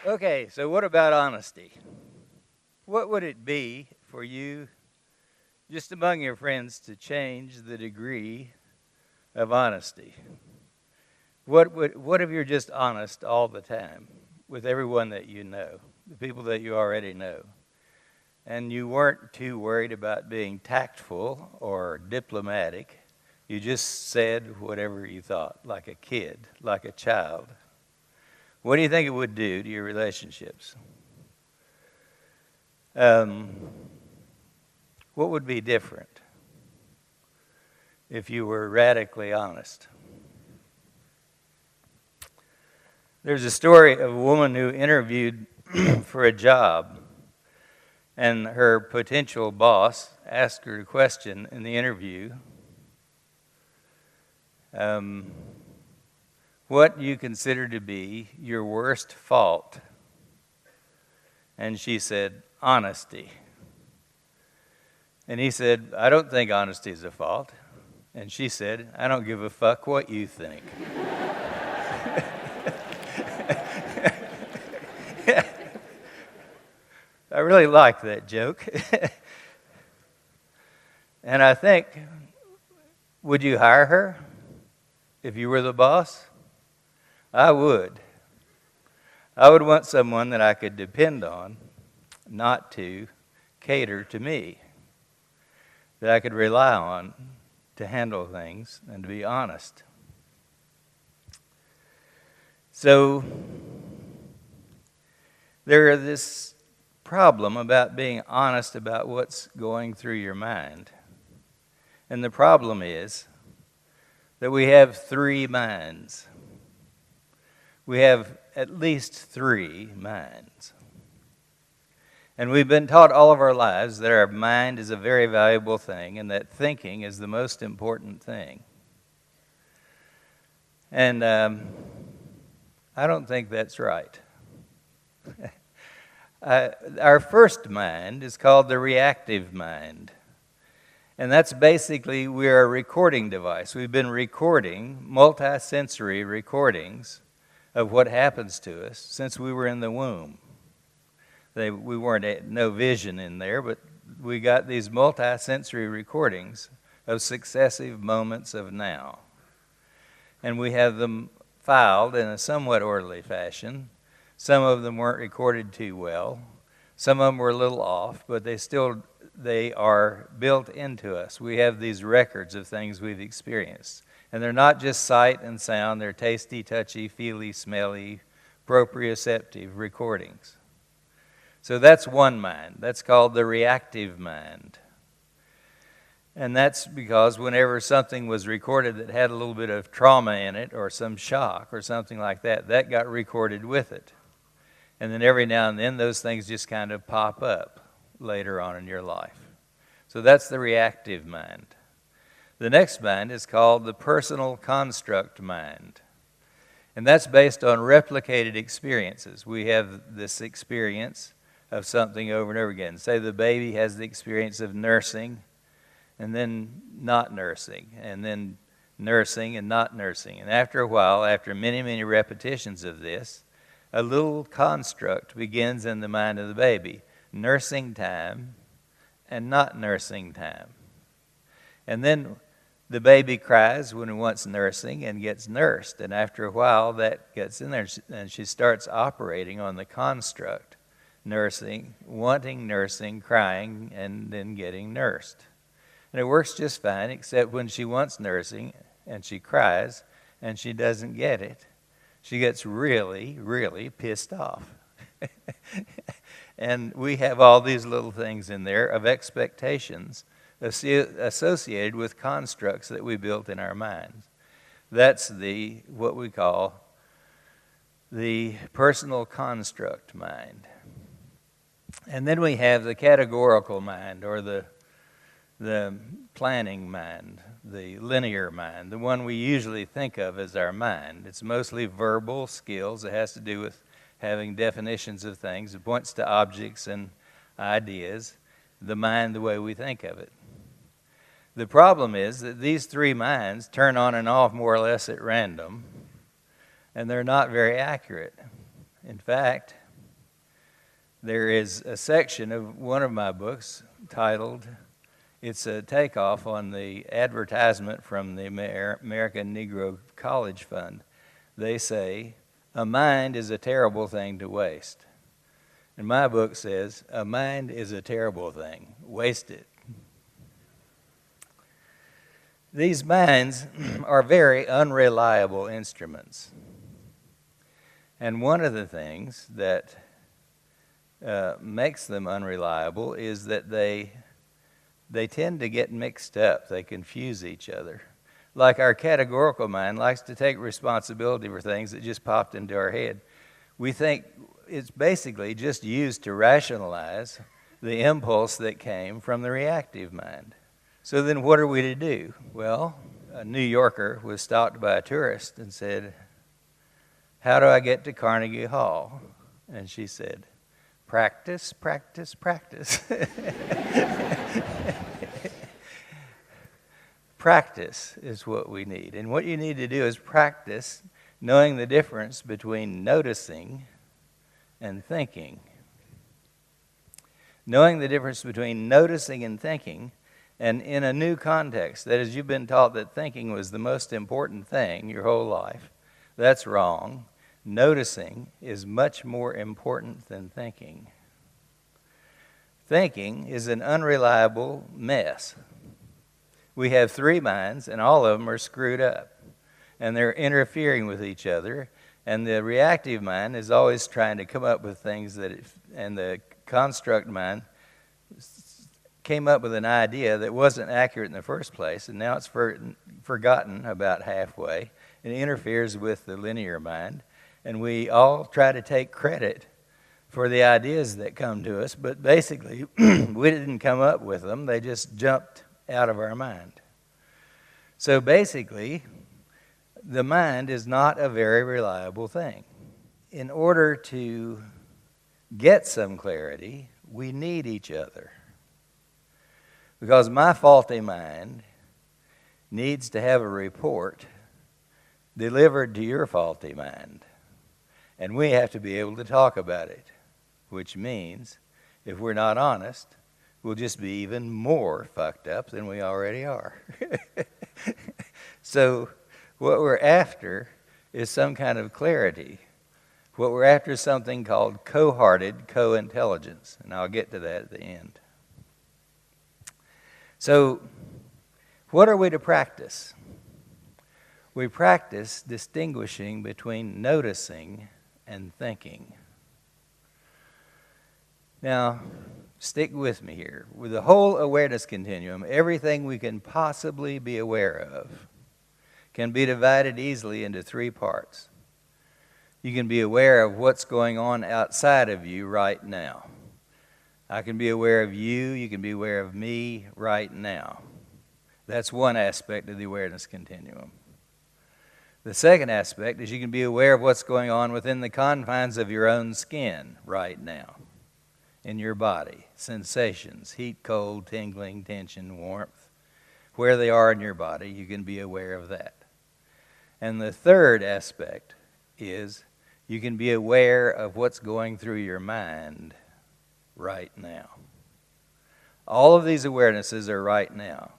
Okay, so what about honesty? What would it be for you, just among your friends, to change the degree of honesty? What if you're just honest all the time with everyone that you know, the people that you already know, and you weren't too worried about being tactful or diplomatic? You just said whatever you thought, like a kid, like a child. What do you think it would do to your relationships? What would be different if you were radically honest? There's a story of a woman who interviewed for a job, and her potential boss asked her a question in the interview. What do you consider to be your worst fault? And she said, honesty. And he said, I don't think honesty is a fault. And she said, I don't give a fuck what you think. I really like that joke. And I think, would you hire her if you were the boss? I would. I would want someone that I could depend on not to cater to me, that I could rely on to handle things and to be honest. So there is this problem about being honest about what's going through your mind. And the problem is that we have three minds. We have at least three minds. And we've been taught all of our lives that our mind is a very valuable thing and that thinking is the most important thing. And I don't think that's right. Our first mind is called the reactive mind. And that's basically, we're a recording device. We've been recording multi-sensory recordings of what happens to us since we were in the womb. We weren't no vision in there, but we got these multi-sensory recordings of successive moments of now. And we have them filed in a somewhat orderly fashion. Some of them weren't recorded too well. Some of them were a little off, but they are built into us. We have these records of things we've experienced. And they're not just sight and sound, they're tasty, touchy, feely, smelly, proprioceptive recordings. So that's one mind. That's called the reactive mind. And that's because whenever something was recorded that had a little bit of trauma in it or some shock or something like that, that got recorded with it. And then every now and then those things just kind of pop up later on in your life. So that's the reactive mind. The next mind is called the personal construct mind. And that's based on replicated experiences. We have this experience of something over and over again. Say the baby has the experience of nursing and then not nursing, and then nursing and not nursing. And after a while, after many, many repetitions of this, a little construct begins in the mind of the baby. Nursing time and not nursing time. And then the baby cries when it wants nursing and gets nursed. And after a while, that gets in there and she starts operating on the construct. Nursing, wanting nursing, crying, and then getting nursed. And it works just fine, except when she wants nursing and she cries and she doesn't get it, she gets really, really pissed off. And we have all these little things in there of expectations associated with constructs that we built in our minds. That's what we call the personal construct mind. And then we have the categorical mind, or the planning mind, the linear mind, the one we usually think of as our mind. It's mostly verbal skills. It has to do with having definitions of things. It points to objects and ideas, the mind the way we think of it. The problem is that these three minds turn on and off more or less at random, and they're not very accurate. In fact, There is a section of one of my books titled, it's a takeoff on the advertisement from the American Negro College Fund. They say, a mind is a terrible thing to waste. And my book says, a mind is a terrible thing. Waste it. These minds are very unreliable instruments. And one of the things that makes them unreliable is that they tend to get mixed up. They confuse each other. Like our categorical mind likes to take responsibility for things that just popped into our head. We think it's basically just used to rationalize the impulse that came from the reactive mind. So then what are we to do? Well, a New Yorker was stopped by a tourist and said, how do I get to Carnegie Hall? And she said, practice, practice, practice. Practice is what we need. And what you need to do is practice knowing the difference between noticing and thinking. Knowing the difference between noticing and thinking, and in a new context. That is, you've been taught that thinking was the most important thing your whole life. That's wrong. Noticing is much more important than thinking. Thinking is an unreliable mess. We have three minds, and all of them are screwed up. And they're interfering with each other. And the reactive mind is always trying to come up with things and the construct mind came up with an idea that wasn't accurate in the first place, and now it's forgotten about halfway, and it interferes with the linear mind. And we all try to take credit for the ideas that come to us, but basically we didn't come up with them. They just jumped out of our mind. So basically, the mind is not a very reliable thing. In order to get some clarity, we need each other. Because my faulty mind needs to have a report delivered to your faulty mind. And we have to be able to talk about it, which means if we're not honest, we'll just be even more fucked up than we already are. So what we're after is some kind of clarity. What we're after is something called co-hearted co-intelligence, and I'll get to that at the end. So, what are we to practice? We practice distinguishing between noticing and thinking. Now, stick with me here. With the whole awareness continuum, everything we can possibly be aware of can be divided easily into three parts. You can be aware of what's going on outside of you right now. I can be aware of you, you can be aware of me right now. That's one aspect of the awareness continuum. The second aspect is you can be aware of what's going on within the confines of your own skin right now, in your body. Sensations, heat, cold, tingling, tension, warmth. Where they are in your body, you can be aware of that. And the third aspect is you can be aware of what's going through your mind right now. All of these awarenesses are right now.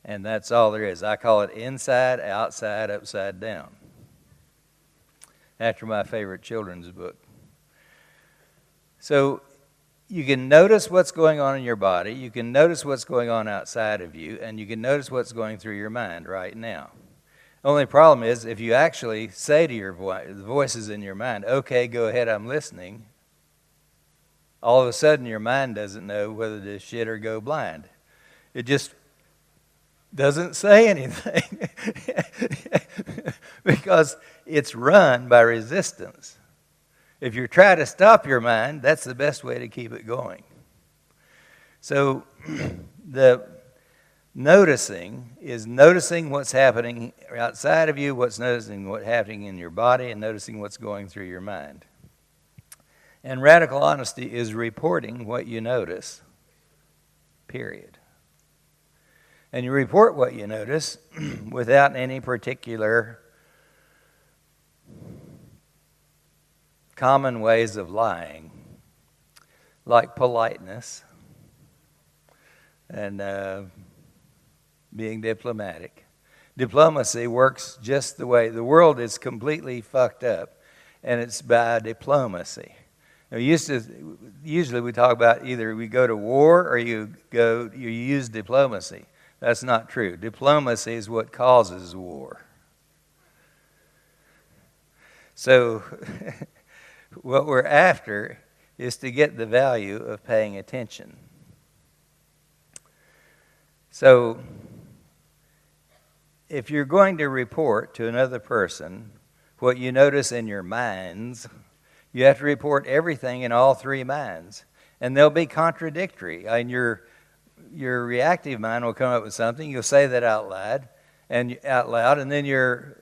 And that's all there is. I call it inside, outside, upside down. After my favorite children's book. So you can notice what's going on in your body, you can notice what's going on outside of you, and you can notice what's going through your mind right now. Only problem is if you actually say to your the voices in your mind, okay, go ahead, I'm listening, all of a sudden your mind doesn't know whether to shit or go blind. It just doesn't say anything because it's run by resistance. If you try to stop your mind, that's the best way to keep it going. So the noticing is noticing what's happening outside of you, what's happening in your body, and noticing what's going through your mind. And radical honesty is reporting what you notice, period. And you report what you notice without any particular common ways of lying. like politeness and being diplomatic. Diplomacy works just the way the world is completely fucked up, and it's by diplomacy. Now, usually we talk about either we go to war or you use diplomacy. That's not true. Diplomacy is what causes war. So what we're after is to get the value of paying attention. So if you're going to report to another person what you notice in your minds, you have to report everything in all three minds. And they'll be contradictory. And your reactive mind will come up with something. You'll say that out loud, and then your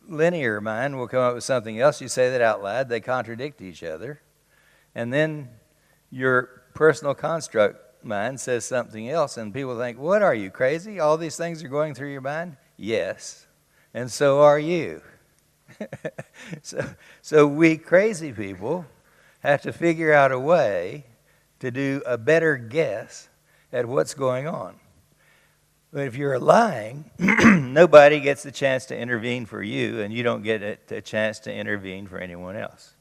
linear mind will come up with something else. You say that out loud. They contradict each other. And then your personal construct mind says something else, and people think, what, are you crazy? All these things are going through your mind? Yes, and so are you. So we crazy people have to figure out a way to do a better guess at what's going on. But if you're lying, nobody gets the chance to intervene for you, and you don't get a chance to intervene for anyone else.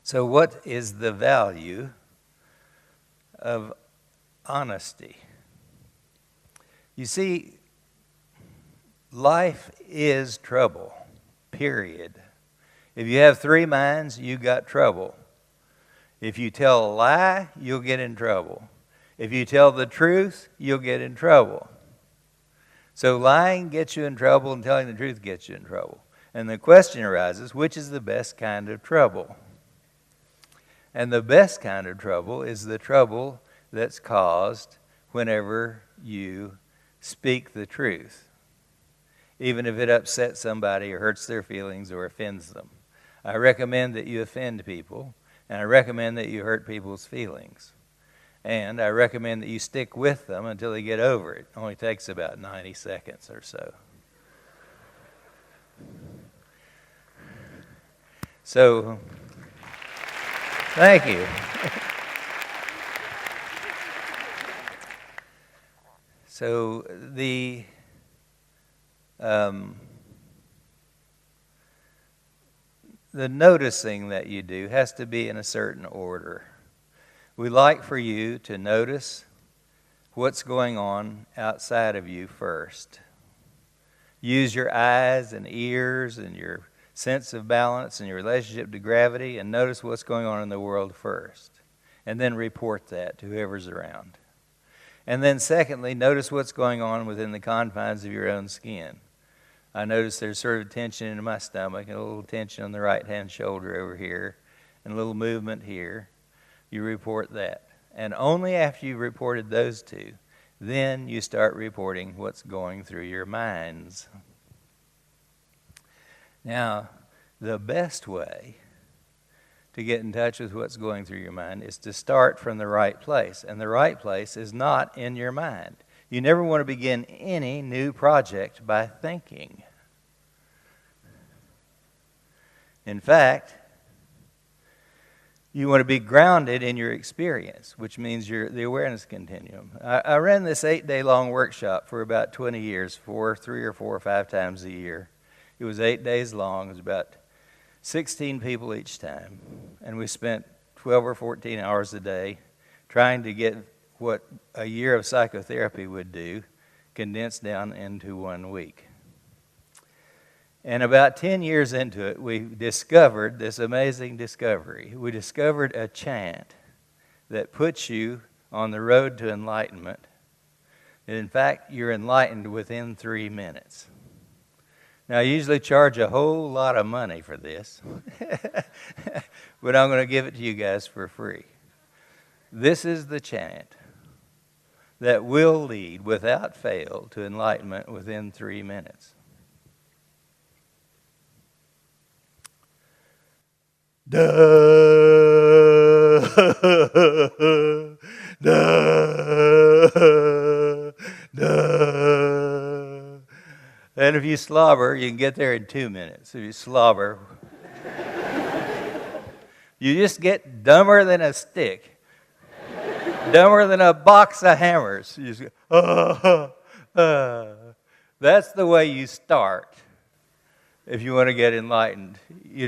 So what is the value of honesty? You see, life is trouble, period. If you have three minds, you got trouble. If you tell a lie, you'll get in trouble. If you tell the truth, you'll get in trouble. So lying gets you in trouble, and telling the truth gets you in trouble. And the question arises, which is the best kind of trouble? And the best kind of trouble is the trouble that's caused whenever you speak the truth, even if it upsets somebody or hurts their feelings or offends them. I recommend that you offend people, and I recommend that you hurt people's feelings. And I recommend that you stick with them until they get over it. It only takes about 90 seconds or so. So, thank you. So the noticing that you do has to be in a certain order. We like for you to notice what's going on outside of you first. Use your eyes and ears and your sense of balance and your relationship to gravity, and notice what's going on in the world first. And then report that to whoever's around. And then secondly, notice what's going on within the confines of your own skin. I notice there's sort of tension in my stomach, and a little tension on the right-hand shoulder over here, and a little movement here. You report that. And only after you've reported those two, then you start reporting what's going through your minds. Now, the best way to get in touch with what's going through your mind is to start from the right place. And the right place is not in your mind. You never want to begin any new project by thinking. In fact, you want to be grounded in your experience, which means the awareness continuum. I ran this 8-day-long workshop for about 20 years, 3 or 4 or 5 times a year. It was 8 days long. It was about 16 people each time. And we spent 12 or 14 hours a day trying to get what a year of psychotherapy would do condensed down into 1 week. And about 10 years into it, we discovered this amazing discovery. We discovered a chant that puts you on the road to enlightenment. And in fact, you're enlightened within 3 minutes. Now, I usually charge a whole lot of money for this, but I'm going to give it to you guys for free. This is the chant that will lead without fail to enlightenment within 3 minutes. Da, da, da. And if you slobber, you can get there in 2 minutes. If you slobber, You just get dumber than a stick, dumber than a box of hammers. You just go, That's the way you start if you want to get enlightened. You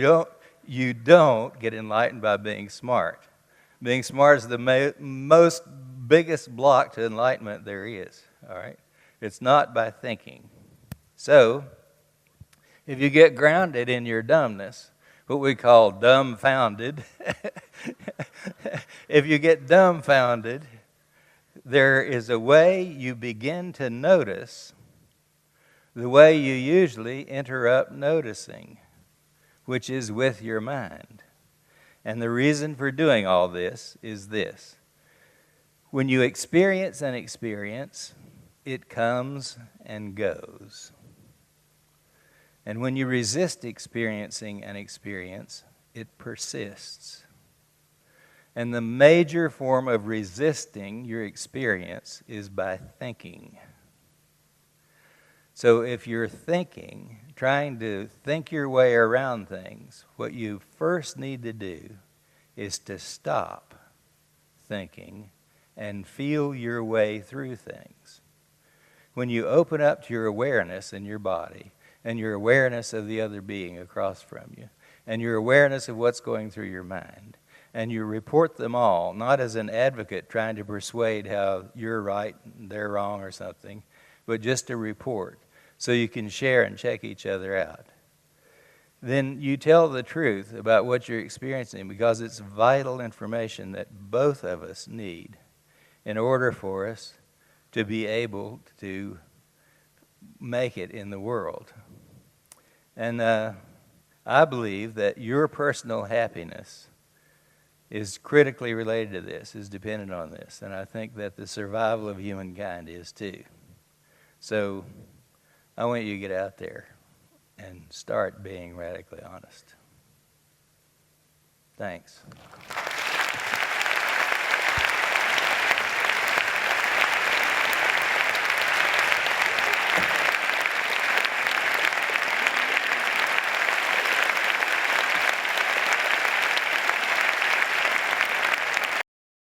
don't get enlightened by being smart. Being smart is the most biggest block to enlightenment there is. All right? It's not by thinking. So, if you get grounded in your dumbness, what we call dumbfounded, if you get dumbfounded, there is a way you begin to notice the way you usually interrupt noticing, which is with your mind. And the reason for doing all this is this. When you experience an experience, it comes and goes. And when you resist experiencing an experience, it persists. And the major form of resisting your experience is by thinking. So if you're thinking, trying to think your way around things, what you first need to do is to stop thinking and feel your way through things. When you open up to your awareness in your body and your awareness of the other being across from you and your awareness of what's going through your mind, and you report them all, not as an advocate trying to persuade how you're right and they're wrong or something, but just a report so you can share and check each other out. Then you tell the truth about what you're experiencing because it's vital information that both of us need in order for us to be able to make it in the world. And I believe that your personal happiness is critically related to this, is dependent on this. And I think that the survival of humankind is too. So I want you to get out there and start being radically honest. Thanks.